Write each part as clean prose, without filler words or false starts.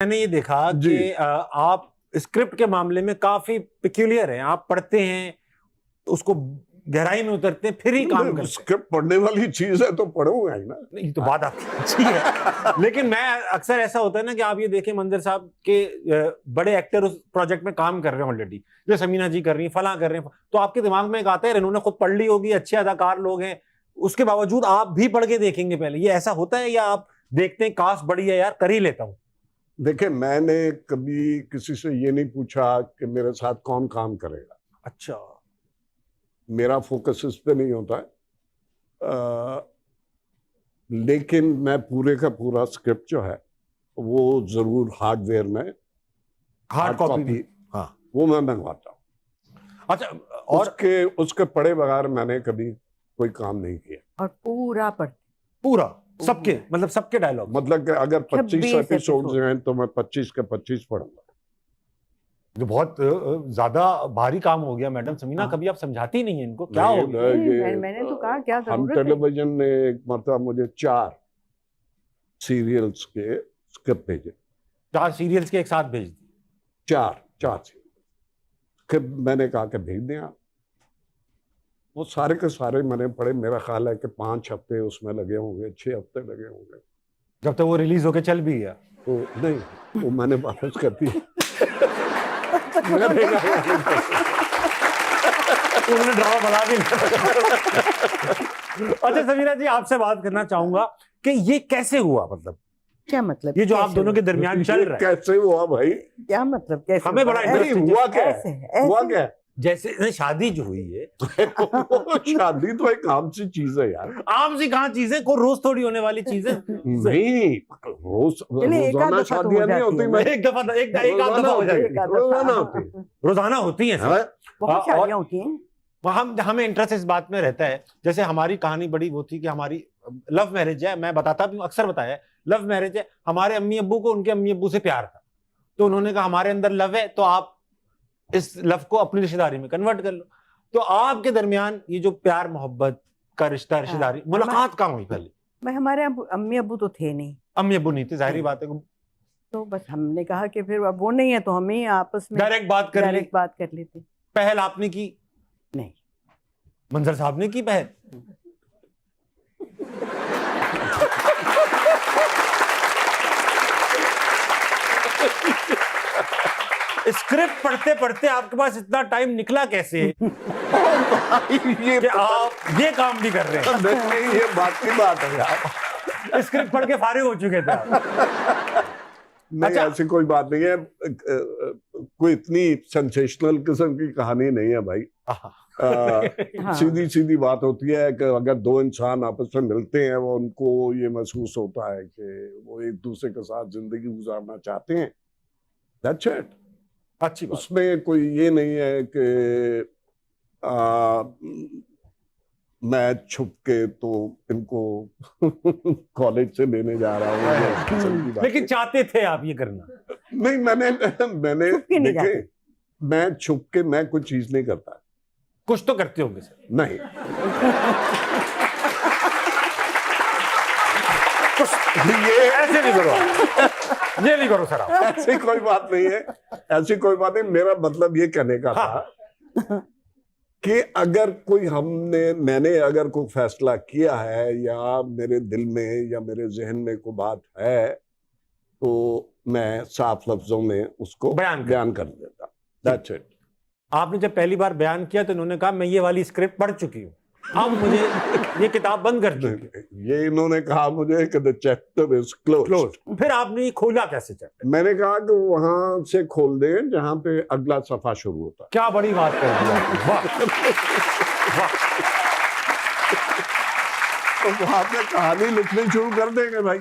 मैंने ये देखा कि आप स्क्रिप्ट के मामले में काफी पिक्यूलियर हैं। आप पढ़ते हैं, उसको गहराई में उतरते हैं, फिर ही काम करते हैं। स्क्रिप्ट पढ़ने वाली चीज है तो पढ़ूंगा ही ना। नहीं तो बात आपकी अच्छी है लेकिन मैं अक्सर ऐसा होता है ना कि आप ये देखें मंजर साहब के बड़े एक्टर उस प्रोजेक्ट में काम कर रहे हैं ऑलरेडी, जैसे समीना जी कर रही हैं, फला कर रहे हैं, तो आपके दिमाग में एक आता है इन्होंने खुद पढ़ ली होगी, अच्छे अदाकार लोग हैं, उसके बावजूद आप भी पढ़ के देखेंगे पहले। ये ऐसा होता है या आप देखते हैं कास्ट बड़ी है यार, कर ही लेता हूं? देखिए, मैंने कभी किसी से ये नहीं पूछा कि मेरे साथ कौन काम करेगा। अच्छा, मेरा फोकस इस पे नहीं होता है। लेकिन मैं पूरे का पूरा स्क्रिप्ट जो है वो जरूर हार्डवेयर में, हार्ड कॉपी, हाँ वो मैं मंगवाता हूँ। अच्छा, और उसके पढ़े बगैर मैंने कभी कोई काम नहीं किया। और पूरा सबके, मतलब सबके डायलॉग, मतलब कि अगर 25 एपिसोड्स हैं तो मैं 25 के 25 पढ़ूंगा। जो बहुत ज्यादा भारी काम हो गया मैडम समीना। हाँ। कभी आप समझाती नहीं है इनको क्या हो गया? मैंने तो कहा क्या हम जरूरत है? टेलीविजन ने एक मरतबा मुझे 4 सीरियल्स के स्क्रिप्ट भेजे। 4 सीरियल्स के एक साथ भेज दी? 4 स्क्रिप्ट मैंने कहा कि भेज दें आप। वो सारे के सारे मैंने पढ़े। मेरा ख्याल है कि 5 हफ्ते उसमें लगे होंगे, 6 हफ्ते लगे होंगे। जब तक वो रिलीज होके चल भी गया तो नहीं, वो मैंने वापस कर दी। उन्होंने ड्रामा बना दी। अच्छा समीना जी, आपसे बात करना चाहूंगा कि ये कैसे हुआ, मतलब क्या मतलब? ये जो आप दोनों के दरमियान चल रहा है, कैसे हुआ भाई? क्या मतलब कैसे? हमें बड़ा इंटरेस्टिंग हुआ क्या? हुआ क्या? जैसे शादी जो हुई है शादी तो एक आम सी चीज है यार। आम सी कहाँ चीज है, कोई रोज थोड़ी होने वाली चीज है। नहीं, रोजाना शादियां नहीं होती। मैं एक दफा हो जाएगी, रोजाना होती है। रोजाना होती है। बहुत शादियां होती हैं। हमें इंटरेस्ट इस बात में रहता है, जैसे हमारी कहानी बड़ी वो थी कि हमारी लव मैरिज है। मैं बताता भी हूँ, अक्सर बताया, लव मैरिज है। हमारे अम्मी अब्बू को उनके अम्मी अब्बू से प्यार था, तो उन्होंने कहा हमारे अंदर लव है तो आप इस लव को अपनी रिश्तेदारी में कन्वर्ट कर लो। तो आपके दरमियान ये जो प्यार मोहब्बत का रिश्ता, रिश्तेदारी, मुलाकात कहाँ हुई पहले? मैं हमारे अम्मी अब्बू तो थे नहीं। अम्मी अब्बू नहीं थे, जाहिर बात है। तो बस हमने कहा कि फिर अब वो नहीं है तो हम ही आपस में डायरेक्ट बात कर लेते। पहल आपने की? नहीं, मंजर साहब ने की पहल। स्क्रिप्ट पढ़ते पढ़ते आपके पास इतना टाइम निकला कैसे कि आप ये काम भी कर रहे हैं? नहीं, ये बात की बात है यार। स्क्रिप्ट पढ़ के फारिग हो चुके थे आप? नहीं, अच्छा, ऐसी कोई बात नहीं है। कोई इतनी सेंसेशनल किस्म की कहानी नहीं है भाई। हाँ। सीधी सीधी बात होती है कि अगर 2 इंसान आपस में मिलते हैं, वो उनको ये महसूस होता है कि वो एक दूसरे के साथ जिंदगी गुजारना चाहते हैं। That's it। अच्छी बात। उसमें कोई ये नहीं है कि मैं छुप के तो इनको कॉलेज से लेने जा रहा हूँ। लेकिन चाहते थे आप ये करना? नहीं, मैंने देखे, मैं छुप के मैं कोई चीज नहीं करता। कुछ तो करते होंगे सर? नहीं, ये ऐसे नहीं करो, ये नहीं करो सर आप। ऐसी कोई बात नहीं है, ऐसी कोई बात नहीं। मेरा मतलब ये कहने का था कि अगर मैंने अगर कोई फैसला किया है या मेरे दिल में या मेरे जहन में कोई बात है तो मैं साफ लफ्जों में उसको बयान कर देता। That's it। आपने जब पहली बार बयान किया तो इन्होंने कहा मैं ये वाली स्क्रिप्ट पढ़ चुकी हूँ, अब मुझे ये किताब बंद कर दो। ये इन्होंने कहा मुझे कि द चैप्टर इज क्लोज्ड। फिर आपने ये खोला कैसे चैप्टर? मैंने कहा कि वहां से खोल दें जहां पे अगला सफा शुरू होता है। क्या बड़ी बात कर दी आपने, वाह। तो वहां पे कहानी लिखनी शुरू कर देंगे भाई।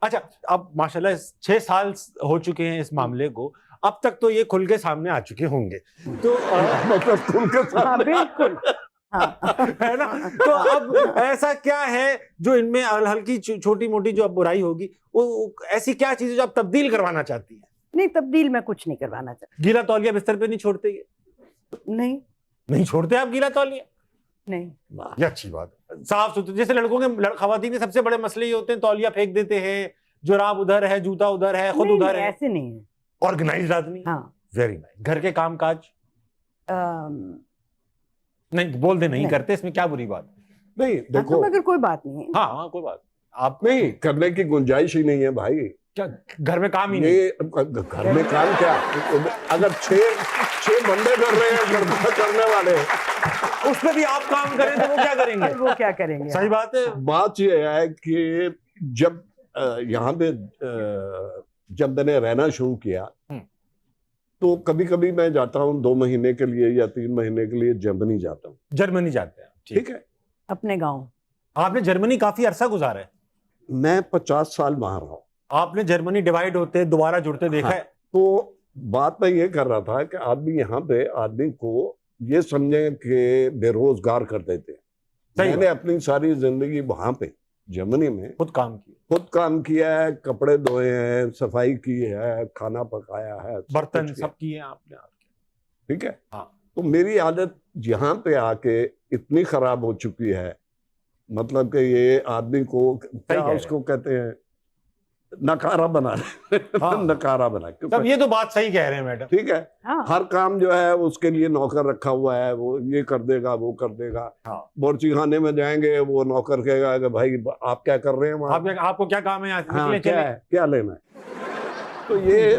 अच्छा, अब माशाल्लाह 6 साल हो चुके हैं इस मामले को, अब तक तो ये खुल के सामने आ चुके होंगे, तो मतलब खुल के सामने, बिल्कुल, है ना? तो अब ऐसा क्या है जो इनमें हल्की छोटी मोटी जो अब बुराई होगी, वो ऐसी क्या चीज है जो आप तब्दील करवाना चाहती है? नहीं, तब्दील मैं कुछ नहीं करवाना चाहती। गीला तौलिया बिस्तर पे नहीं छोड़ते ये? नहीं छोड़ते आप गीला तौलिया? नहीं, ये अच्छी बात है। साफ सुथरे, जैसे लड़कों के खवातीन के सबसे बड़े मसले ये होते हैं, तौलिया फेंक देते हैं, जुराब उधर है, जूता उधर है, खुद नहीं, उधर नहीं, है, ऐसे नहीं है। ऑर्गेनाइज्ड आदमी। हाँ वेरी नाइस। घर के काम काज अम, नहीं बोल दे, नहीं नहीं। करते, इसमें क्या बुरी बात? नहीं हाँ, तो देखो, मगर कोई बात नहीं है। हाँ कोई बात आप नहीं करने की गुंजाइश ही नहीं है भाई। क्या घर में काम ही नहीं? ये घर में काम क्या, अगर छह बंदे कर रहे हैं घर में करने वाले, उसमें भी आप काम करें तो वो क्या करेंगे? वो क्या करेंगे? सही बात है। बात यह है कि जब यहाँ पे जब मैंने रहना शुरू किया तो कभी कभी मैं जाता हूँ 2 महीने के लिए या 3 महीने के लिए जर्मनी जाता हूँ। जर्मनी जाते हैं, ठीक है, अपने गांव। आपने जर्मनी काफी अरसा गुजारा है। मैं 50 साल वहां रहा हूँ। आपने जर्मनी डिवाइड होते दोबारा जुड़ते देखा हाँ। है? तो बात मैं ये कर रहा था कि आदमी यहाँ पे आदमी को ये समझे कि बेरोजगार कर देते हैं। सही मैंने बात। अपनी सारी जिंदगी वहां पे जर्मनी में खुद काम किया, खुद काम किया है, कपड़े धोए हैं, सफाई की है, खाना पकाया है, सब बर्तन कुछ किया। सब किए आपने। ठीक है। हाँ। तो मेरी आदत यहाँ पे आके इतनी खराब हो चुकी है, मतलब कि ये आदमी को क्या कह रहे उसको कहते हैं नकारा बना हाँ। नकारा बना। तब ये तो बात सही कह रहे हैं मैडम। ठीक है, हाँ हर काम जो है उसके लिए नौकर रखा हुआ है, वो ये कर देगा वो कर देगा। हाँ। बोर्ची खाने में जाएंगे, वो नौकर कहेगा कि भाई आप क्या कर रहे हैं वहाँ? आपको क्या काम है यहाँ से? हाँ, निकले क्या चले। है, क्या लेना है? तो ये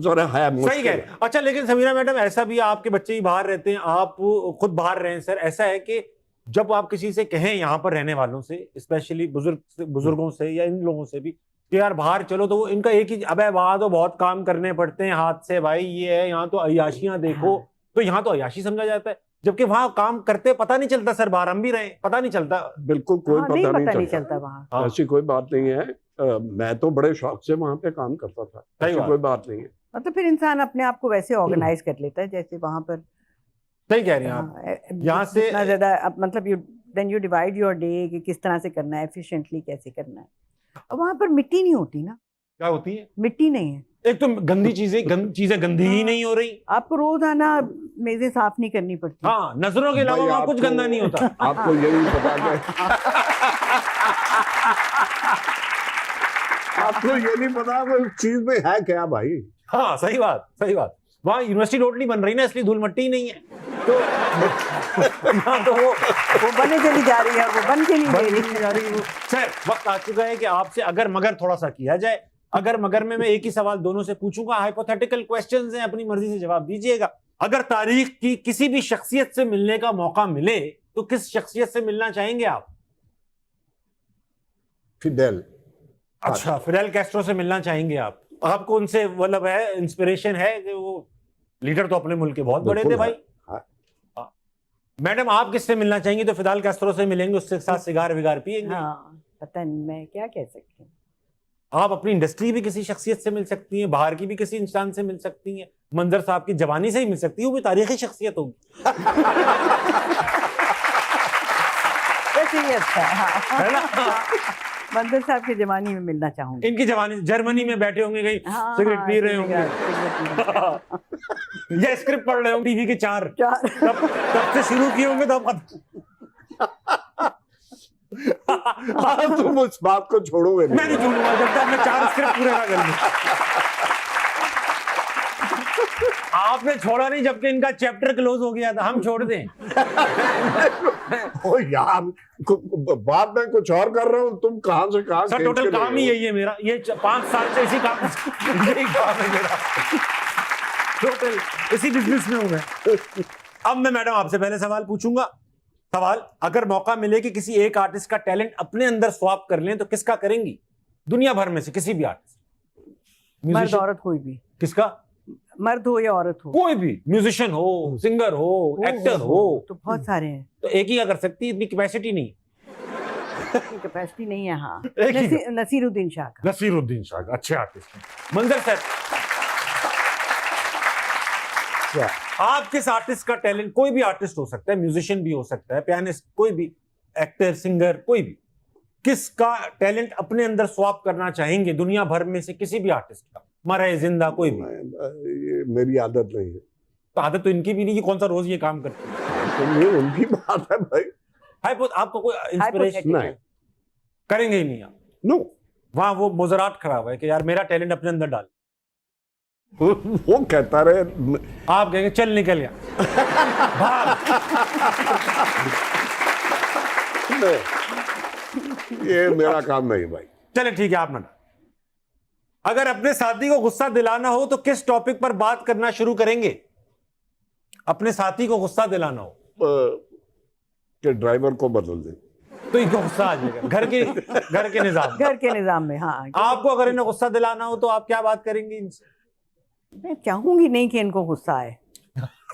जरा है सही मुश्किल कह है। रहे हैं। अच्छा, लेकिन समीरा मैडम ऐसा भी है, आपके बच्चे ही बाहर रहते हैं, आप खुद बाहर रहे हैं सर, ऐसा है कि जब आप किसी से कहें यहाँ पर रहने वालों से, स्पेशली बुजुर्गों से या इन लोगों से भी कि यार बाहर चलो, तो वो इनका एक ही, अबे वहां तो बहुत काम करने पड़ते हैं हाथ से भाई, ये है यहाँ तो अय्याशियां देखो। हाँ। तो यहाँ तो अय्याशी समझा जाता है, जबकि वहां काम करते पता नहीं चलता सर, बाहर हम भी रहे पता नहीं चलता। बिल्कुल कोई हाँ, नहीं पता पता नहीं नहीं चलता वहाँ। हाँ। ऐसी कोई बात नहीं है। मैं तो बड़े शौक से वहां पे काम करता था, सही ऐसी बात। कोई बात नहीं है। मतलब फिर इंसान अपने आप को वैसे ऑर्गेनाइज कर लेता है जैसे वहां पर। सही कह रही हैं आप। यहाँ से- इतना ज्यादा मतलब यू डिवाइड योर डे कि किस तरह से करना है, एफिशिएंटली कैसे करना है। और वहां पर मिट्टी नहीं होती ना, क्या होती है? मिट्टी नहीं है। एक तो गंदी चीजें गंदी ही नहीं हो रही। आपको रोज आना मेजें साफ नहीं करनी पड़ती। हाँ, नजरों के अलावा भाई, वहां कुछ आपको- गंदा नहीं होता। आपको यही पता कि आपको ये नहीं पता कि उस चीज में है क्या भाई। हाँ सही बात, सही बात। वहाँ यूनिवर्सिटी रोड नहीं बन रही ना, इसलिए धूल मट्टी नहीं है। तो यहाँ तो वो बने चली जा रही है, वो बन के नहीं बन दे रही। नहीं जा रही वो। सर वक्त आ चुका है कि आपसे अगर मगर थोड़ा सा किया जाए। अगर मगर में मैं एक ही सवाल दोनों से पूछूंगा, हाइपोथेटिकल क्वेश्चंस हैं, अपनी मर्जी से जवाब दीजिएगा। अगर तारीख की किसी भी शख्सियत से मिलने का मौका मिले तो किस शख्सियत से मिलना चाहेंगे आप? फिडेल। अच्छा, फिडेल कैस्ट्रो से मिलना चाहेंगे आप? आपको उनसे मतलब है, इंस्पिरेशन है कि वो लीडर तो अपने मुल्क के बहुत बड़े थे बिल्कुल भाई। है, हाँ। हाँ। मैडम आप किससे मिलना चाहेंगे? तो फिडेल कैस्ट्रो से मिलेंगे, उसके साथ सिगार विगार पिएंगे। हाँ, पता नहीं मैं क्या कह सकती हूँ। आप अपनी इंडस्ट्री भी किसी शख्सियत से मिल सकती हैं, बाहर की भी किसी इंसान से मिल सकती हैं, मंजर साहब की जवानी से ही मिल सकती है, वो भी तारीखी शख्सियत होगी। वैसे ही अच्छा है। है ना? मंदिर साहब की जवानी में मिलना चाहूंगी। इनकी जवानी जर्मनी में बैठे होंगे, कहीं हाँ, सिगरेट हाँ, पी रहे होंगे सिगरेट पी रहे या स्क्रिप्ट पढ़ रहे होंगे टीवी के 4 चार। तब से शुरू किए होंगे तब। हाँ, तुम उस बात को छोड़ोगे मैं नहीं छोड़ूंगा जब तक मैं 4 स्क्रिप्ट पूरे ना कर लूं। आपने छोड़ा नहीं जबकि इनका चैप्टर क्लोज हो गया था, हम छोड़ दें? ओ यार, बात मैं कुछ और कर रहा हूँ, तुम कहां से कहां सर खींच टोटल के काम ले ही रहे यही है मेरा, ये 5 साल से इसी काम यही काम है मेरा, टोटल इसी बिजनेस में हूं मैं। अब मैं मैडम आपसे पहले सवाल पूछूंगा। सवाल, अगर मौका मिले कि किसी एक आर्टिस्ट का टैलेंट अपने अंदर स्वैप कर लें तो किसका करेंगी? दुनिया भर में से किसी भी आर्टिस्ट, मर्द म्यूजिशियन, औरत कोई भी, किसका? मर्द हो या औरत हो, कोई भी, म्यूजिशियन हो, सिंगर हो, एक्टर हो, तो बहुत सारे हैं। तो एक ही का कर सकती है, इतनी कैपेसिटी नहीं। कैपेसिटी नहीं है। हाँ, एक ही नसीरुद्दीन शाह का। नसीरुद्दीन शाह, अच्छे आर्टिस्ट हैं। मंजर सर, आप किस आर्टिस्ट का टैलेंट, कोई भी आर्टिस्ट हो सकता है, म्यूजिशियन भी हो सकता है, पियानिस्ट, कोई भी, एक्टर, सिंगर, कोई भी, किसका टैलेंट अपने अंदर स्वैप करना चाहेंगे दुनिया भर में से किसी भी आर्टिस्ट का, मरे जिंदा कोई भी? ये मेरी आदत नहीं है। तो आदत तो इनकी भी नहीं, कि कौन सा रोज ये काम करते हैं। तो ये उनकी बात है भाई। आपको कोई इंस्पिरेशन Hypothetical। नहीं, करेंगे ही नहीं आप? नो, वहां वो मुजरात खड़ा हुआ है कि यार मेरा टैलेंट अपने अंदर डाल, वो कहता रहे, आप कहेंगे चल निकल गया भाग। ये मेरा काम नहीं भाई। चले ठीक है, आप ना। अगर अपने साथी को गुस्सा दिलाना हो तो किस टॉपिक पर बात करना शुरू करेंगे? अपने साथी को गुस्सा दिलाना हो कि ड्राइवर को बदल दे, तो इनको गुस्सा आ जाएगा। घर के निजाम, घर के निजाम में। हाँ, आपको अगर इन्हें गुस्सा दिलाना हो तो आप क्या बात करेंगी इनसे? मैं चाहूंगी नहीं कि इनको गुस्सा आए।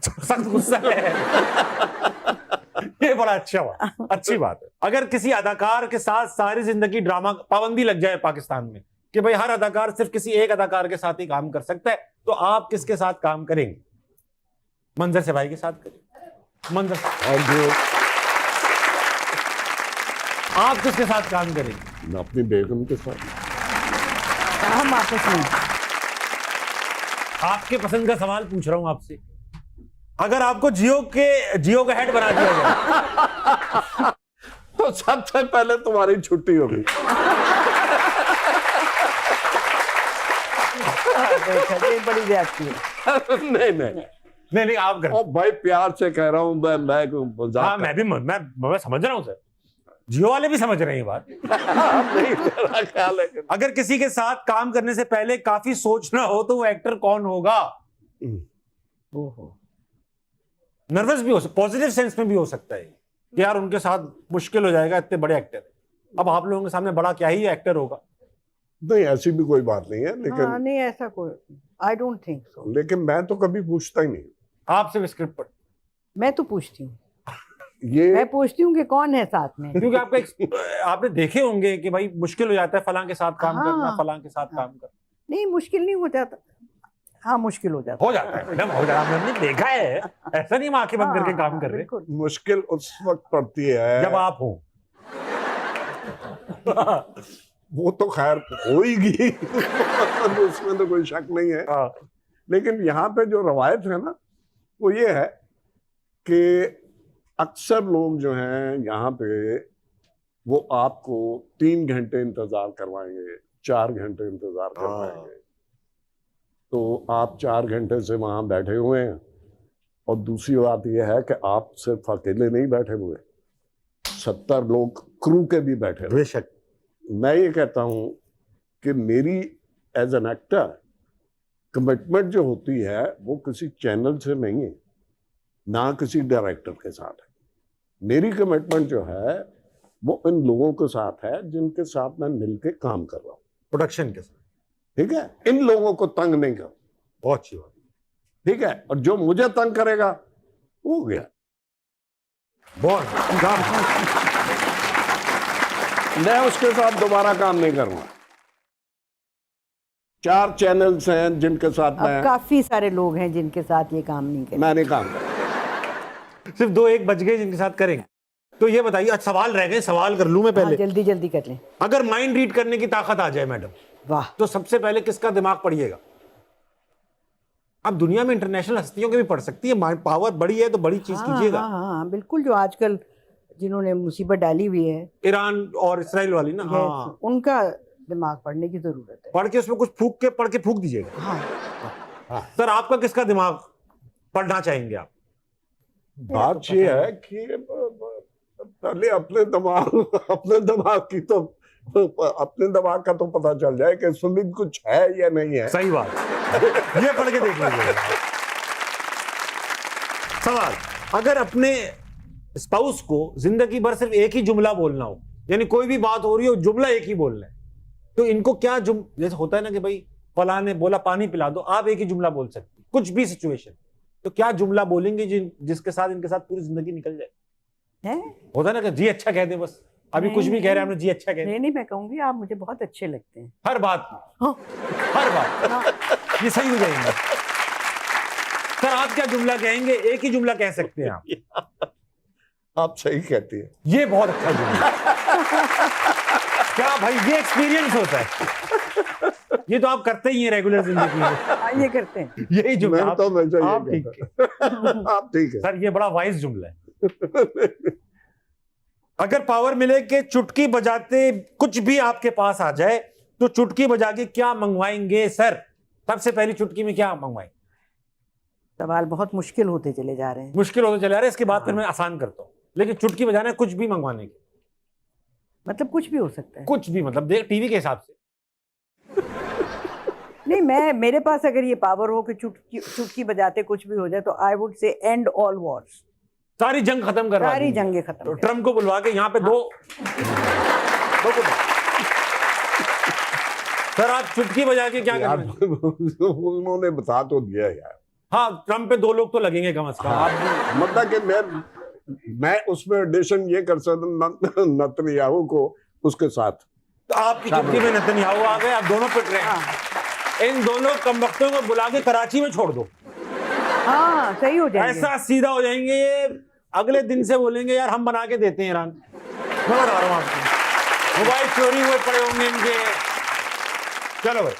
सख्त गुस्सा है। ये बड़ा अच्छा हुआ, अच्छी बात है। अगर किसी अदाकार के साथ सारी जिंदगी ड्रामा पाबंदी लग जाए पाकिस्तान में कि भाई हर अदाकार सिर्फ किसी एक अदाकार के साथ ही काम कर सकता है, तो आप किसके साथ काम करेंगे? मंजर से भाई के साथ करेंगे। मंजर और जो आप किसके साथ काम करेंगे? मैं अपनी बेगम के साथ। हम आपस में आपके पसंद का सवाल पूछ रहा हूं आपसे। अगर आपको जियो का हेड बना दिया जाए तो सबसे पहले तुम्हारी छुट्टी होगी। ये बड़ी ज्यादती है। नहीं आप कर। ओ भाई प्यार से कह रहा हूं मैं हाँ, मैं समझ रहा हूं सर, जियो वाले भी समझ रहे हैं ये बात। नहीं मेरा ख्याल है कि अगर किसी के साथ काम करने से पहले काफी सोचना हो तो वो एक्टर कौन होगा? ओहो, नर्वस भी हो सकता, पॉजिटिव सेंस में भी हो सकता है कि यार उनके साथ मुश्किल हो जाएगा, इतने बड़े एक्टर है। अब आप लोगों के सामने बड़ा क्या ही एक्टर होगा। नहीं ऐसी भी कोई बात नहीं है, लेकिन हाँ, नहीं ऐसा कोई, आई डोंट थिंक सो। लेकिन मैं तो कभी पूछता ही नहीं। आपसे स्क्रिप्ट पढ़, मैं तो पूछती हूँ, ये मैं पूछती हूँ कि कौन है साथ में। क्योंकि आपने देखे होंगे कि भाई मुश्किल हो जाता है फलां के साथ काम हाँ, करना, फलां के साथ काम करना। नहीं, मुश्किल नहीं हो जाता। हाँ, मुश्किल हो जाता है मैडम, हो जाता है। हमने देखा है, ऐसा नहीं हम आंखें बंद करके काम कर रहे। बिल्कुल। मुश्किल उस वक्त पड़ती है जब आप हो। वो तो खैर होगी उसमें तो कोई शक नहीं है। लेकिन यहाँ पे जो रवायत है ना, वो ये है कि अक्सर लोग जो हैं यहाँ पे वो आपको 3 घंटे इंतजार करवाएंगे, 4 घंटे इंतजार करवाएंगे। तो आप 4 घंटे से वहां बैठे हुए हैं, और दूसरी बात यह है कि आप सिर्फ अकेले नहीं बैठे हुए, 70 लोग क्रू के भी बैठे हुए। बेशक। मैं ये कहता हूं कि मेरी एज एन एक्टर कमिटमेंट जो होती है वो किसी चैनल से नहीं है, ना किसी डायरेक्टर के साथ है। मेरी कमिटमेंट जो है वो इन लोगों के साथ है जिनके साथ मैं मिलके काम कर रहा हूँ, प्रोडक्शन के साथ। ठीक है, इन लोगों को तंग नहीं कर। बहुत अच्छी बात। ठीक है, और जो मुझे तंग करेगा वो गया। बहुत मैं उसके साथ दोबारा काम नहीं करूंगा। 4 चैनल्स हैं जिनके साथ मैं, अब काफी सारे लोग हैं जिनके साथ ये काम नहीं करें। मैं नहीं काम करूंगा। सिर्फ 2-1 बच गए जिनके साथ करेंगे। तो ये बताइए, अच्छा सवाल रह गए, सवाल कर लूं मैं हाँ, पहले। जल्दी जल्दी कर लें। अगर माइंड रीड करने की ताकत आ जाए मैडम, वाह, तो सबसे पहले किसका दिमाग पढ़िएगा? अब दुनिया में इंटरनेशनल हस्तियों के भी पढ़ सकती है, माइंड पावर बड़ी है तो बड़ी चीज कीजिएगा। हाँ, हाँ, बिल्कुल। जो आजकल जिन्होंने मुसीबत डाली हुई है, ईरान और इसराइल वाली ना, हाँ, उनका दिमाग पढ़ने की जरूरत है। पढ़ के उसमें कुछ पढ़ के फूक दीजिएगा। हाँ, सर आपका किसका दिमाग पढ़ना चाहेंगे आप? बात ये है कि पहले अपने दिमाग की तो अपने दिमाग का तो पता चल जाए कि इसमें कुछ है या नहीं है। सही बात। ये पढ़ के देख लीजिए। सवाल, अगर अपने स्पाउस को जिंदगी भर सिर्फ एक ही जुमला बोलना हो, यानी कोई भी बात हो रही हो जुमला एक ही बोलना है, तो इनको क्या जैसे होता है ना कि भाई फलां ने बोला पानी पिला दो, आप एक ही जुमला बोल सकते, कुछ भी सिचुएशन, तो क्या जुमला बोलेंगे जिसके साथ इनके साथ पूरी जिंदगी निकल जाए? होता है ना कि जी अच्छा कह दे, बस अभी कुछ भी कह रहे हैं हमने जी अच्छा कह दे। नहीं, मैं कहूंगी आप मुझे बहुत अच्छे लगते हैं। हर बात में, हाँ, हर बात ये सही हो जाएंगे। सर आप क्या जुमला कहेंगे? एक ही जुमला कह सकते हैं आप। आप सही कहती है। ये बहुत अच्छा जुमला। क्या भाई, ये एक्सपीरियंस होता है। ये तो आप करते ही हैं रेगुलर जिंदगी में। ये करते हैं। यही जुमला मैं तो हमेशा ये आप ठीक कहता हूं। आप ठीक है सर, ये बड़ा वाइज जुमला है। अगर पावर मिले कि चुटकी बजाते कुछ भी आपके पास आ जाए, तो चुटकी बजा के क्या मंगवाएंगे सर? सबसे पहली चुटकी में क्या मंगवाएंगे? सवाल बहुत मुश्किल होते चले जा रहे हैं। मुश्किल होते चले आ रहे हैं, इसके बाद फिर मैं आसान करता हूँ। लेकिन चुटकी बजाना है कुछ भी मंगवाने की, मतलब कुछ भी हो सकता है। कुछ भी, मतलब देख टीवी के हिसाब से। नहीं, मेरे पास अगर ये पावर हो कि चुटकी बजाते कुछ भी हो जाए, तो I would say and all Wars, सारी जंग खत्म करवा सारी देंगे। जंगें खत्म तो कर। ट्रम्प को बुलवा के यहाँ पे दो सर आप चुटकी बजा के क्या यार करेंगे? उन्होंने बता तो दिया यार। हाँ, ट्रम्प पे 2 लोग तो लगेंगे कम से कम। हाँ, मतलब कि मैं उसमें एडिशन ये कर सकता नेतन्याहू को उसके साथ। तो आपकी चुटकी में नेतन्याहू आ गए, आप दोनों पिट रहे हैं। इन दोनों कमबख्तों को बुला के कराची में छोड़ दो, हाँ सही हो जाएंगे। ऐसा सीधा हो जाएंगे ये। अगले दिन से बोलेंगे यार हम बना के देते हैं ईरान। मैं बता रहा हूँ आपको, मोबाइल चोरी हुए पड़े होंगे इनके। चलो भाई।